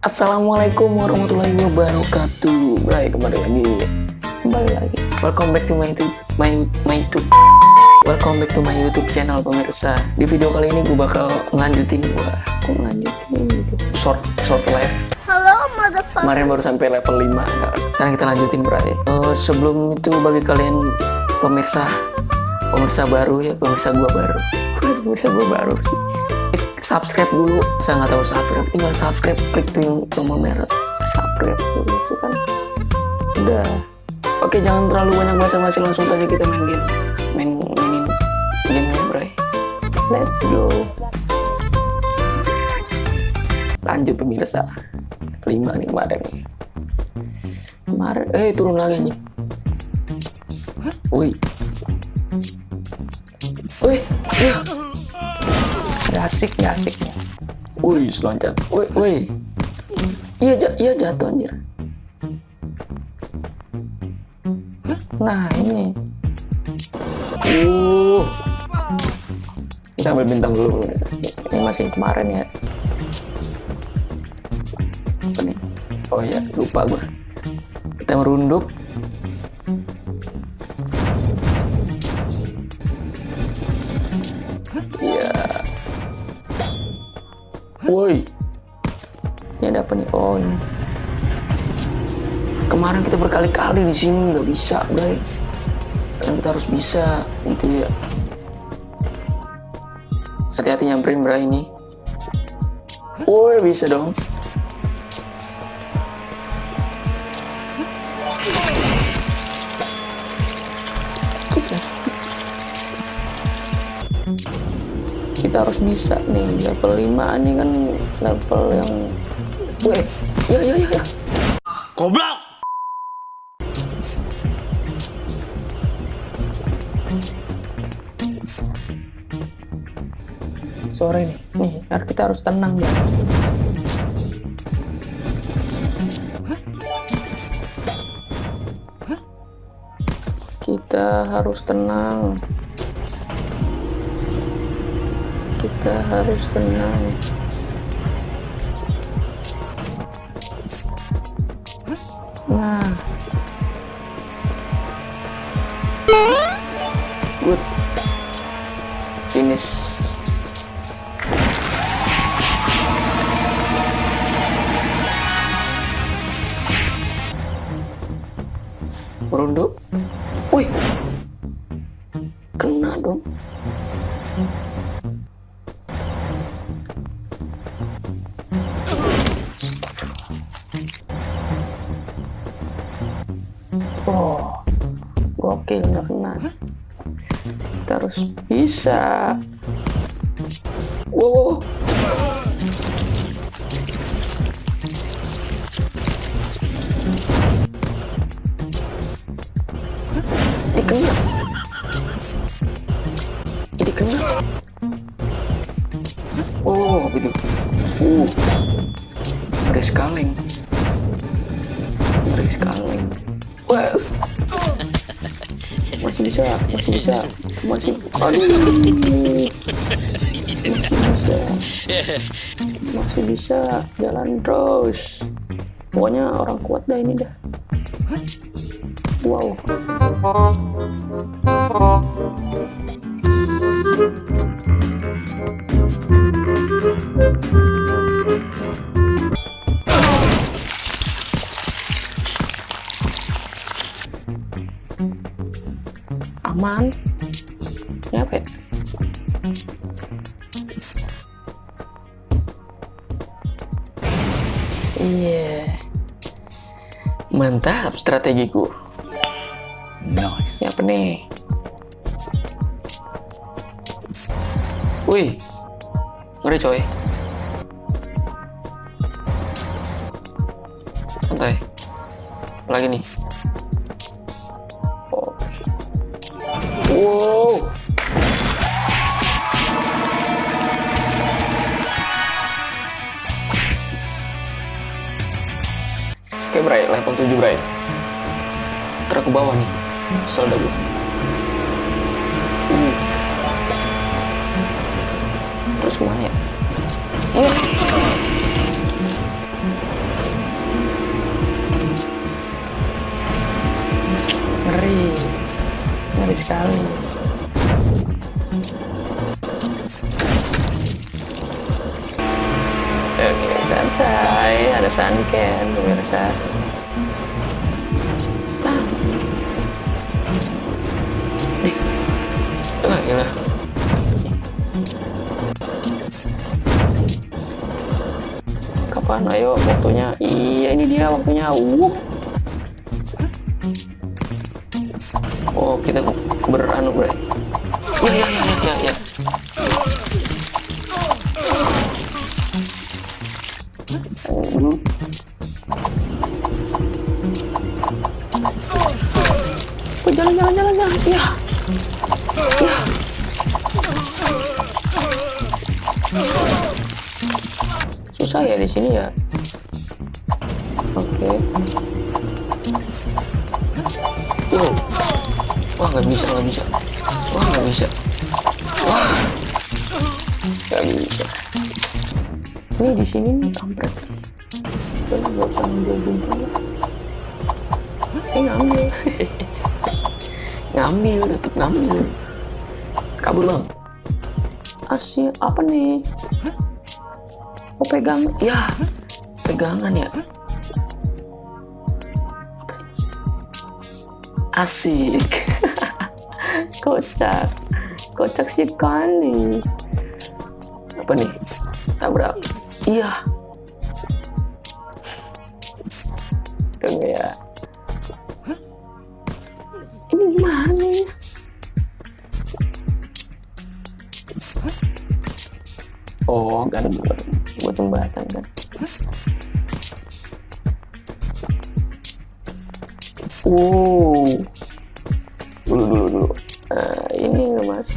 Assalamualaikum warahmatullahi wabarakatuh. Bray, kembali lagi. Welcome back to my YouTube. Welcome back to my YouTube channel pemirsa. Di video kali ini gue bakal ngelanjutin gitu. Short live. Halo motherfucker. Kemarin baru sampai level 5. Sekarang kita lanjutin, Bray. Sebelum itu bagi kalian pemirsa baru ya, pemirsa gue baru sih. Subscribe dulu, saya nggak tahu subscribe, tinggal subscribe, klik tuh yang tombol merah subscribe gitu kan. Udah. Oke, jangan terlalu banyak basa-basi, langsung saja kita mainin gamenya, bray. Let's go. Lanjut pemirsa. 5 nih kemarin nih. Turun lagi nih. Wih, ya. Asik. Wih, loncat. Wih. Iya jatuh anjir. Nah, ini. Kita ambil bintang dulu. Ini masih kemarin ya. Apa nih? Oh ya, lupa gua. Kita merunduk. Woi, ini ada apa nih? Oh, ini. Kemarin kita berkali-kali di sini nggak bisa, bray. Kan kita harus bisa, gitu ya. Hati-hati nyamperin, bray ini. Woi, bisa dong. Kita harus bisa nih, level 5 ini kan level yang ya goblok. Sore nih kita harus tenang ya. Kita harus tenang. Nah, good, finish. Merunduk. Wih, kena dong. Oh, gokil, nggak kena. Kita harus bisa. Wow. Ini kena. Oh, gitu. Ngeri kaleng. Wah. Masih bisa. Masih bisa. Jalan terus. Pokoknya orang kuat dah ini dah. Wow. Aman. Ini apa ya? Iya. Mantap strategiku. Nice. Ya apa nih? Wih. Ngeri coy. Santai. Lagi nih. Wow. Oke Bray, level 7 Bray. Terus ke bawah nih. Kesel dah gue. Terus kemana ya? Iya. Ngeri. Ngeri sekali. Oke, santai. Ada sunken pemirsa. Gila. Kapan? Ayo waktunya. Iya ini dia waktunya. Oh kita beranu Bray. Ya. Oh, jalan. Ya. Susah ya di sini ya. Oke. Wow. Wah nggak bisa. Wah nggak bisa. Ini di sini nih kampret. Kita nggak usah ngambil buntung. Tetap ngambil. Kabur bang. Asyik apa nih? Oh pegang, ya pegangan ya. Asik. Kocak sekali. Apa nih? Tabrak. Iya. Tunggu ya. Ini gimana sih? Oh kan buat jembatan kan. Dulu. Ini nggak mas?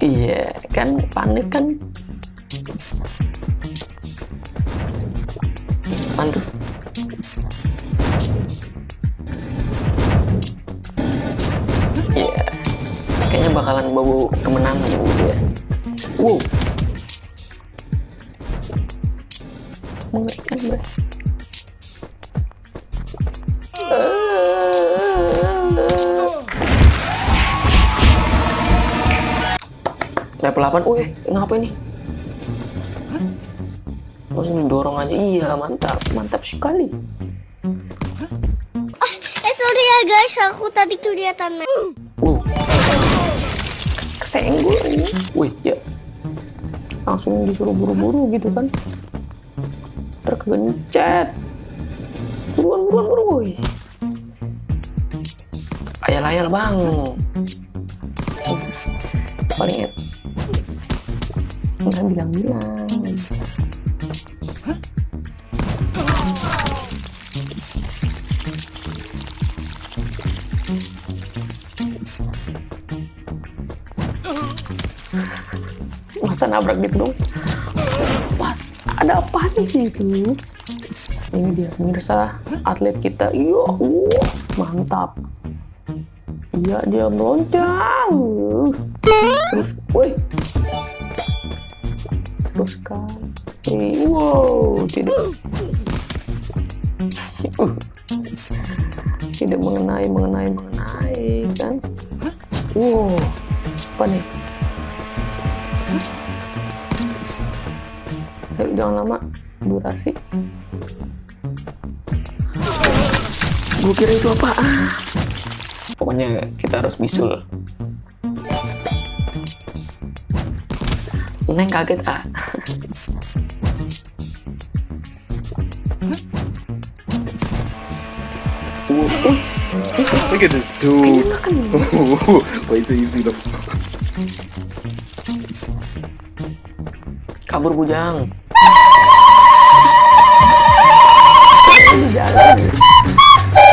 Iya kan panik kan. Mantu. Iya. Kayaknya bakalan bawa kemenangan gitu ya. Wow. Mengerikan Bray. Level 8. Ngapain nih? Langsung dorong aja. Iya, mantap sekali. Sorry ya guys, aku tadi kelihatan. Kesenggol ini. Wih, ya. Langsung disuruh buru-buru gitu kan. Terkegencet. Buruan. Wih. Ayal-ayal bang. Paling nggak bilang-bilang. Masa nabrak gitu dong? Ada apa sih itu? Ini dia pemirsa atlet kita. Iya, mantap. Iya dia meloncat. Teruskan. Wow, tidak mengenai kan? Wow, apa nih? Ayo jangan lama, durasi. Gue kira itu apa? Pokoknya kita harus bisul. Neng kaget Look at this dude. Wait till you see the. Kabur bujang. Jalan.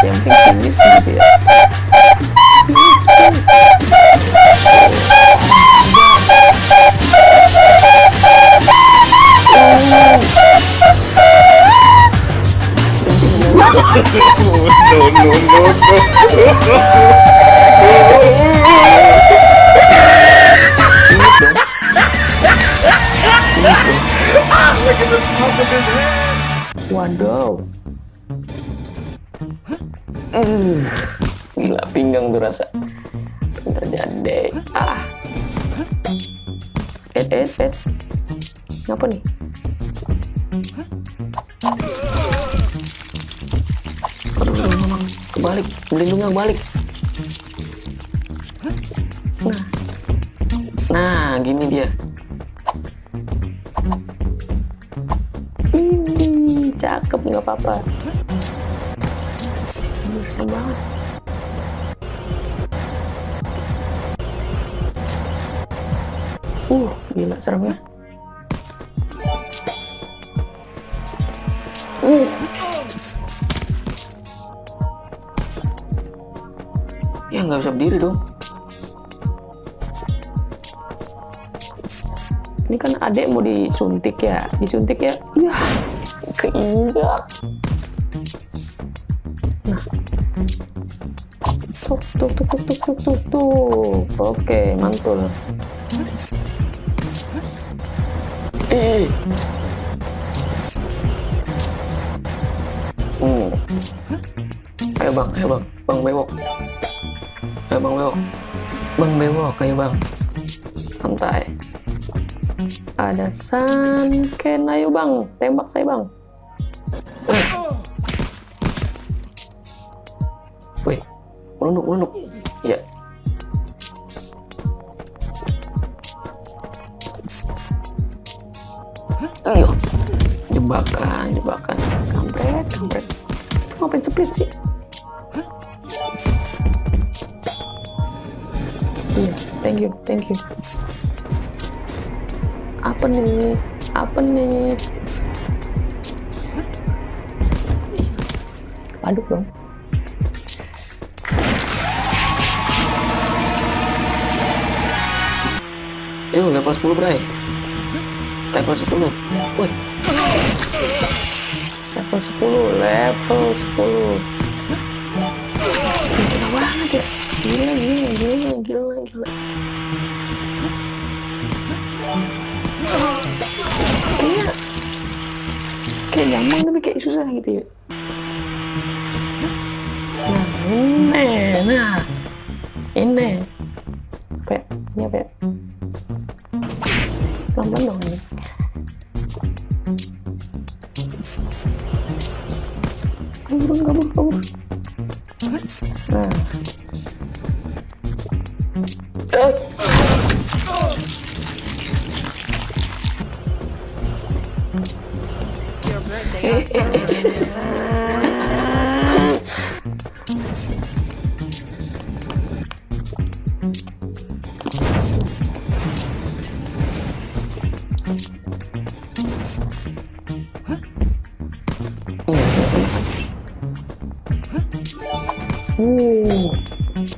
Yang penting finish gitu ya. Finish. No, no, no, no. Finish dong. Finish dong. Look at the top of his head. Waduh. Gila pinggang tuh rasa. Terjadi. Ngapa nih? Aduh, memang kebalik. Melindungnya balik. Nah, gini dia. Ini cakep, nggak apa-apa. Ini serem banget. Gila seremnya. Ya nggak bisa berdiri dong. Ini kan adek mau disuntik ya, iya, keinjak. Nah, tuh. Oke, mantul. Ayo bang, bang bewok. Ayo bang, santai. Ada Sunken, ayo bang, tembak saya bang. Wih, menunduk. Iya. Ayo, jebakan. Kampret. Itu ngapain split sih? Iya, thank you. Apa nih? Aduk dong. Yuk, level 10 bray. Level 10. Wih. Level 10. Bisa banget ya. Gila. Kayak gampang tapi kayak susah gitu ya. Nah, ini apa ya? Ini apa ya? Pelan-pelan dong ini. Kabur. Nah.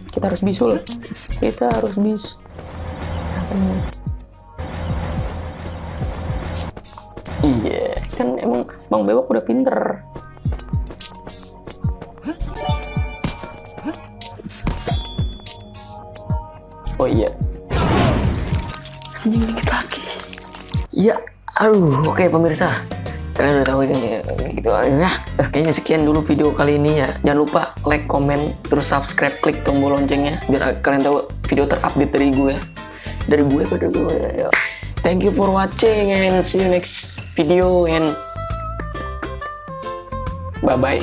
Kita harus bisul. Siapa nih? Iya, kan emang Bang Bewok udah pinter. Oh iya. Anjing dikit lagi. Iya, oke pemirsa. Kalian udah tahu ini gitu. Nah, kayaknya sekian dulu video kali ini ya. Jangan lupa like, komen, terus subscribe, klik tombol loncengnya biar kalian tahu video terupdate dari gue. Thank you for watching and see you next video and bye bye.